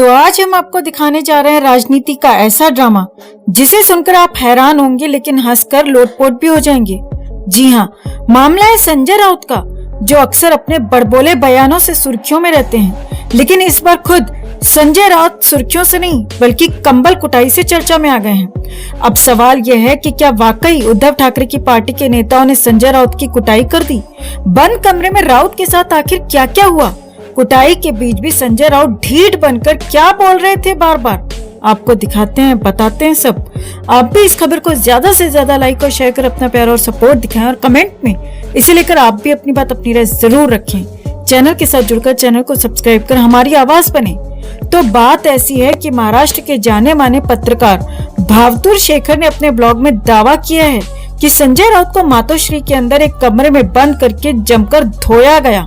तो आज हम आपको दिखाने जा रहे हैं राजनीति का ऐसा ड्रामा जिसे सुनकर आप हैरान होंगे लेकिन हंसकर लोटपोट भी हो जाएंगे। जी हाँ, मामला है संजय राउत का, जो अक्सर अपने बड़बोले बयानों से सुर्खियों में रहते हैं, लेकिन इस बार खुद संजय राउत सुर्खियों से नहीं बल्कि कंबल कुटाई से चर्चा में आ गए हैं। अब सवाल यह है कि क्या वाकई उद्धव ठाकरे की पार्टी के नेताओं ने संजय राउत की कुटाई कर दी? बंद कमरे में राउत के साथ आखिर क्या क्या हुआ? कुटाई के बीच भी संजय राउत ढीठ बनकर क्या बोल रहे थे बार बार? आपको दिखाते हैं, बताते हैं सब। आप भी इस खबर को ज्यादा से ज्यादा लाइक और शेयर कर अपना प्यार और सपोर्ट दिखाएं और कमेंट में इसे लेकर आप भी अपनी बात, अपनी राय जरूर रखें। चैनल के साथ जुड़कर चैनल को सब्सक्राइब कर हमारी आवाज बने। तो बात ऐसी है कि महाराष्ट्र के जाने माने पत्रकार भावतुर शेखर ने अपने ब्लॉग में दावा किया है कि संजय राउत को मातोश्री के अंदर एक कमरे में बंद करके जमकर धोया गया।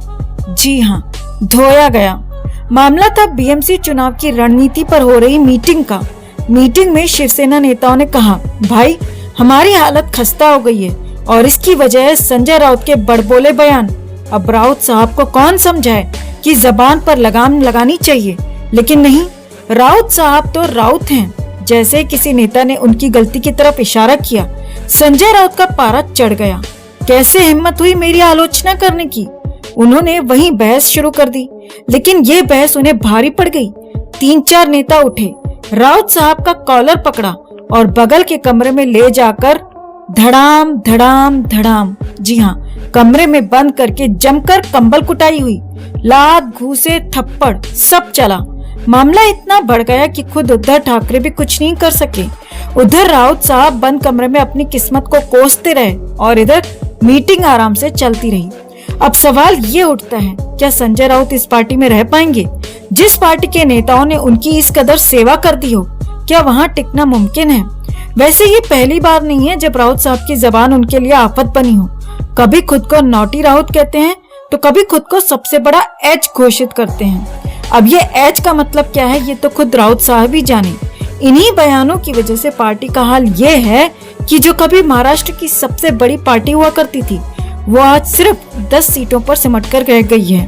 जी हाँ, धोया गया। मामला था बीएमसी चुनाव की रणनीति पर हो रही मीटिंग का। मीटिंग में शिवसेना नेताओं ने कहा, भाई हमारी हालत खस्ता हो गई है और इसकी वजह है संजय राउत के बड़बोले बयान। अब राउत साहब को कौन समझाए कि जबान पर लगाम लगानी चाहिए, लेकिन नहीं, राउत साहब तो राउत हैं। जैसे किसी नेता ने उनकी गलती की तरफ इशारा किया, संजय राउत का पारा चढ़ गया। कैसे हिम्मत हुई मेरी आलोचना करने की? उन्होंने वहीं बहस शुरू कर दी, लेकिन ये बहस उन्हें भारी पड़ गई। 3-4 नेता उठे, राउत साहब का कॉलर पकड़ा और बगल के कमरे में ले जाकर धड़ाम धड़ाम धड़ाम, जी हाँ, कमरे में बंद करके जमकर कंबल कुटाई हुई। लात, घूसे, थप्पड़ सब चला। मामला इतना बढ़ गया कि खुद उद्धव ठाकरे भी कुछ नहीं कर सके। उधर राउत साहब बंद कमरे में अपनी किस्मत को कोसते रहे और इधर मीटिंग आराम से चलती रही। अब सवाल ये उठता है, क्या संजय राउत इस पार्टी में रह पाएंगे जिस पार्टी के नेताओं ने उनकी इस कदर सेवा कर दी हो? क्या वहाँ टिकना मुमकिन है? वैसे ये पहली बार नहीं है जब राउत साहब की जबान उनके लिए आफत बनी हो। कभी खुद को नौटी राउत कहते हैं तो कभी खुद को सबसे बड़ा एच घोषित करते हैं। अब ये एच का मतलब क्या है ये तो खुद राउत साहब ही जाने। इन्हीं बयानों की वजह से पार्टी का हाल ये है कि जो कभी महाराष्ट्र की सबसे बड़ी पार्टी हुआ करती थी वो आज सिर्फ 10 सीटों पर सिमट कर रह गई है।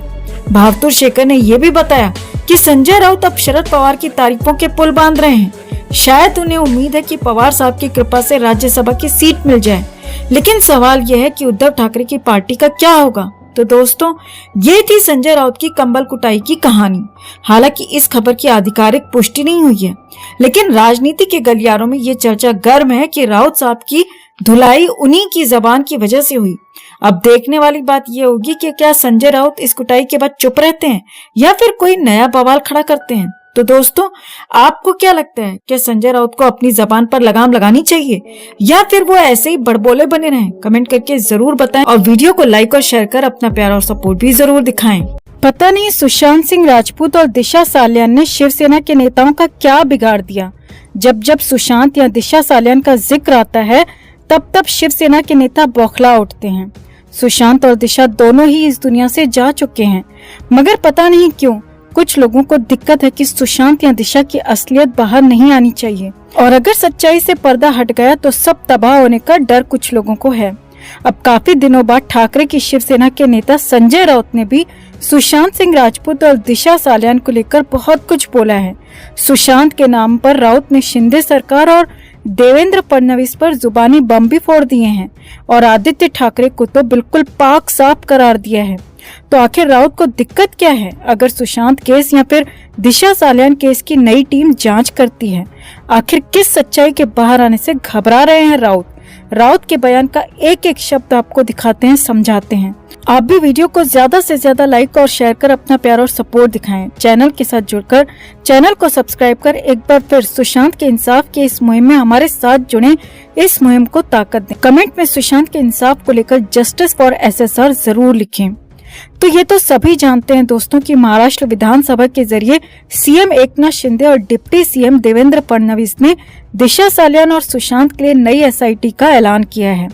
भावतुर शेखर ने यह भी बताया कि संजय राउत अब शरद पवार की तारीफों के पुल बांध रहे हैं। शायद उन्हें उम्मीद है कि पवार साहब की कृपा से राज्यसभा की सीट मिल जाए, लेकिन सवाल यह है कि उद्धव ठाकरे की पार्टी का क्या होगा? तो दोस्तों, ये थी संजय राउत की कंबल कुटाई की कहानी। हालांकि इस खबर की आधिकारिक पुष्टि नहीं हुई है, लेकिन राजनीति के गलियारों में ये चर्चा गर्म है कि राउत साहब की धुलाई उन्हीं की जबान की वजह से हुई। अब देखने वाली बात यह होगी कि क्या संजय राउत इस कुटाई के बाद चुप रहते हैं या फिर कोई नया बवाल खड़ा करते हैं। तो दोस्तों, आपको क्या लगता है, क्या संजय राउत को अपनी जबान पर लगाम लगानी चाहिए या फिर वो ऐसे ही बड़बोले बने रहें? कमेंट करके जरूर बताएं और वीडियो को लाइक और शेयर कर अपना प्यार और सपोर्ट भी जरूर दिखाएं। पता नहीं सुशांत सिंह राजपूत और दिशा सालियान ने शिवसेना के नेताओं का क्या बिगाड़ दिया। जब जब सुशांत या दिशा सालियान का जिक्र आता है तब तब शिवसेना के नेता बौखला उठते हैं। सुशांत और दिशा दोनों ही इस दुनिया से जा चुके हैं, मगर पता नहीं क्यों कुछ लोगों को दिक्कत है कि सुशांत या दिशा की असलियत बाहर नहीं आनी चाहिए, और अगर सच्चाई से पर्दा हट गया तो सब तबाह होने का डर कुछ लोगों को है। अब काफी दिनों बाद ठाकरे की शिवसेना के नेता संजय राउत ने भी सुशांत सिंह राजपूत और दिशा सालियान को लेकर बहुत कुछ बोला है। सुशांत के नाम पर राउत ने शिंदे सरकार और देवेंद्र फडणवीस पर जुबानी बम भी फोड़ दिए हैं और आदित्य ठाकरे को तो बिल्कुल पाक साफ करार दिया है। तो आखिर राउत को दिक्कत क्या है अगर सुशांत केस या फिर दिशा सालियान केस की नई टीम जांच करती है? आखिर किस सच्चाई के बाहर आने से घबरा रहे हैं राउत? राउत के बयान का एक एक शब्द आपको दिखाते हैं, समझाते हैं। आप भी वीडियो को ज्यादा से ज्यादा लाइक और शेयर कर अपना प्यार और सपोर्ट दिखाएं। चैनल के साथ जुड़कर चैनल को सब्सक्राइब कर एक बार फिर सुशांत के इंसाफ की इस मुहिम में हमारे साथ जुड़े, इस मुहिम को ताकत दें। कमेंट में सुशांत के इंसाफ को लेकर जस्टिस फॉर एसएसआर जरूर लिखें। तो ये तो सभी जानते हैं दोस्तों कि महाराष्ट्र विधानसभा के जरिए सीएम एकनाथ शिंदे और डिप्टी सीएम देवेंद्र फडणवीस ने दिशा सालियान और सुशांत के लिए नई एसआईटी का ऐलान किया है।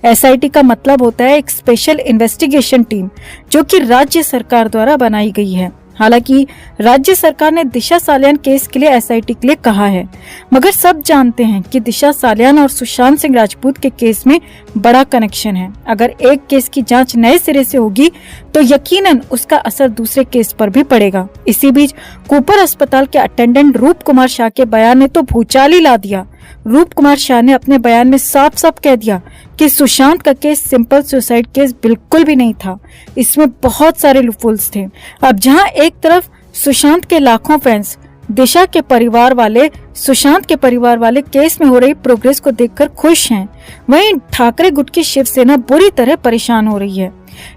एसआईटी का मतलब होता है एक स्पेशल इन्वेस्टिगेशन टीम, जो कि राज्य सरकार द्वारा बनाई गई है। हालांकि राज्य सरकार ने दिशा सालियान केस के लिए एसआईटी के लिए कहा है, मगर सब जानते हैं कि दिशा सालियान और सुशांत सिंह राजपूत के केस में बड़ा कनेक्शन है। अगर एक केस की जांच नए सिरे से होगी तो यकीनन उसका असर दूसरे केस पर भी पड़ेगा। इसी बीच कूपर अस्पताल के अटेंडेंट रूप कुमार शाह के बयान ने तो भूचाल ही ला दिया। रूप कुमार शाह ने अपने बयान में साफ साफ कह दिया कि सुशांत का केस सिंपल सुसाइड केस बिल्कुल भी नहीं था, इसमें बहुत सारे लूपहोल्स थे। अब जहां एक तरफ सुशांत के लाखों फैंस दिशा के परिवार वाले सुशांत के परिवार वाले केस में हो रही प्रोग्रेस को देखकर खुश हैं, वहीं ठाकरे गुट की शिवसेना बुरी तरह परेशान हो रही है।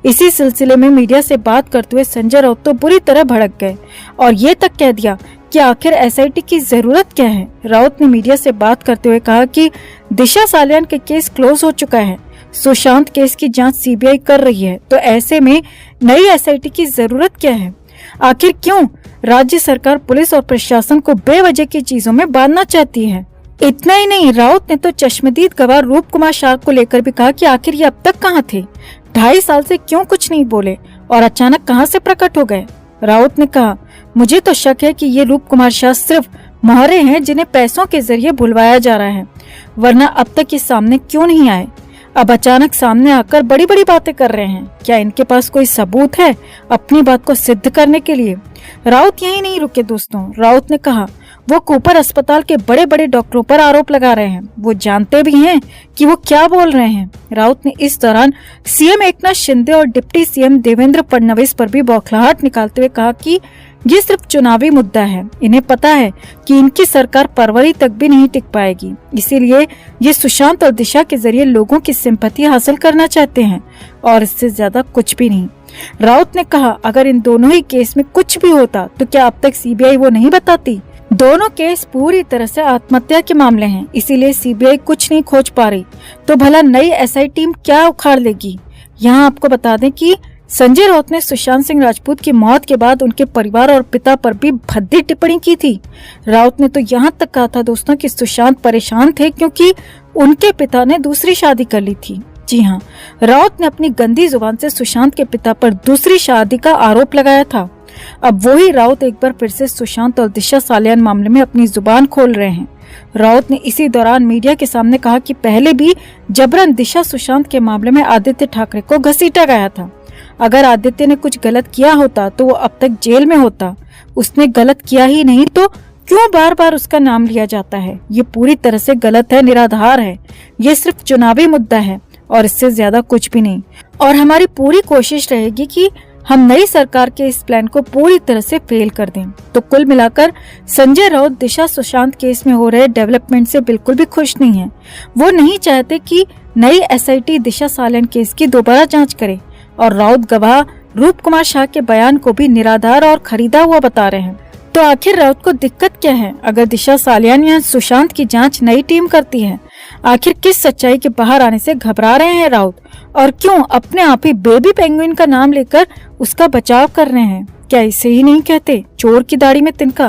इसी सिलसिले में मीडिया से बात करते हुए संजय राउत तो बुरी तरह भड़क गए और ये तक कह दिया कि आखिर एसआईटी की जरूरत क्या है। राउत ने मीडिया से बात करते हुए कहा कि दिशा सालियान के केस क्लोज हो चुका है, सुशांत केस की जांच सीबीआई कर रही है, तो ऐसे में नई एसआईटी की जरूरत क्या है। आखिर क्यों राज्य सरकार पुलिस और प्रशासन को बेवजह की चीजों में बांधना चाहती है। इतना ही नहीं, राउत ने तो चश्मदीद गवाह रूप कुमार शाह को लेकर भी कहा कि आखिर ये अब तक कहाँ थे, 2.5 साल से क्यों कुछ नहीं बोले और अचानक कहां से प्रकट हो गए। राउत ने कहा, मुझे तो शक है कि ये रूप कुमार शाह सिर्फ मोहरे हैं जिन्हें पैसों के जरिए भुलवाया जा रहा है, वरना अब तक ये सामने क्यों नहीं आए। अब अचानक सामने आकर बड़ी बड़ी बातें कर रहे हैं, क्या इनके पास कोई सबूत है अपनी बात को सिद्ध करने के लिए। राउत यही नहीं रुके दोस्तों, राउत ने कहा वो कूपर अस्पताल के बड़े बड़े डॉक्टरों पर आरोप लगा रहे हैं, वो जानते भी हैं कि वो क्या बोल रहे हैं। राउत ने इस दौरान सीएम एकनाथ शिंदे और डिप्टी सीएम देवेंद्र फडणवीस पर भी बौखलाहट निकालते हुए कहा कि ये सिर्फ चुनावी मुद्दा है, इन्हें पता है कि इनकी सरकार फरवरी तक भी नहीं टिक पाएगी, इसीलिए ये सुशांत और दिशा के जरिए लोगों की सिंपैथी हासिल करना चाहते हैं और इससे ज्यादा कुछ भी नहीं। राउत ने कहा, अगर इन दोनों ही केस में कुछ भी होता तो क्या अब तक सीबीआई वो नहीं बताती। दोनों केस पूरी तरह से आत्महत्या के मामले हैं, इसीलिए सीबीआई कुछ नहीं खोज पा रही, तो भला नई एसआई टीम क्या उखाड़ लेगी। यहाँ आपको बता दें कि संजय राउत ने सुशांत सिंह राजपूत की मौत के बाद उनके परिवार और पिता पर भी भद्दी टिप्पणी की थी। राउत ने तो यहाँ तक कहा था दोस्तों कि सुशांत परेशान थे क्योंकि उनके पिता ने दूसरी शादी कर ली थी। जी हाँ, राउत ने अपनी गंदी जुबान से सुशांत के पिता पर दूसरी शादी का आरोप लगाया था। अब वही राउत एक बार फिर से सुशांत और दिशा सालियान मामले में अपनी जुबान खोल रहे हैं। राउत ने इसी दौरान मीडिया के सामने कहा कि पहले भी जबरन दिशा सुशांत के मामले में आदित्य ठाकरे को घसीटा गया था। अगर आदित्य ने कुछ गलत किया होता तो वो अब तक जेल में होता, उसने गलत किया ही नहीं तो क्यों बार बार उसका नाम लिया जाता है। ये पूरी तरह से गलत है, निराधार है, ये सिर्फ चुनावी मुद्दा है और इससे ज्यादा कुछ भी नहीं। और हमारी पूरी कोशिश रहेगी कि हम नई सरकार के इस प्लान को पूरी तरह से फेल कर दें। तो कुल मिलाकर संजय राउत दिशा सुशांत केस में हो रहे डेवलपमेंट से बिल्कुल भी खुश नहीं है। वो नहीं चाहते कि नई एसआईटी दिशा सालियान केस की दोबारा जांच करे और राउत गवाह रूप कुमार शाह के बयान को भी निराधार और खरीदा हुआ बता रहे हैं। तो आखिर राउत को दिक्कत क्या है अगर दिशा सालियान या सुशांत की जांच नई टीम करती है। आखिर किस सच्चाई के बाहर आने से घबरा रहे हैं राउत, और क्यों अपने आप ही बेबी पेंगुइन का नाम लेकर उसका बचाव कर रहे हैं। क्या इसे ही नहीं कहते चोर की दाढ़ी में तिनका।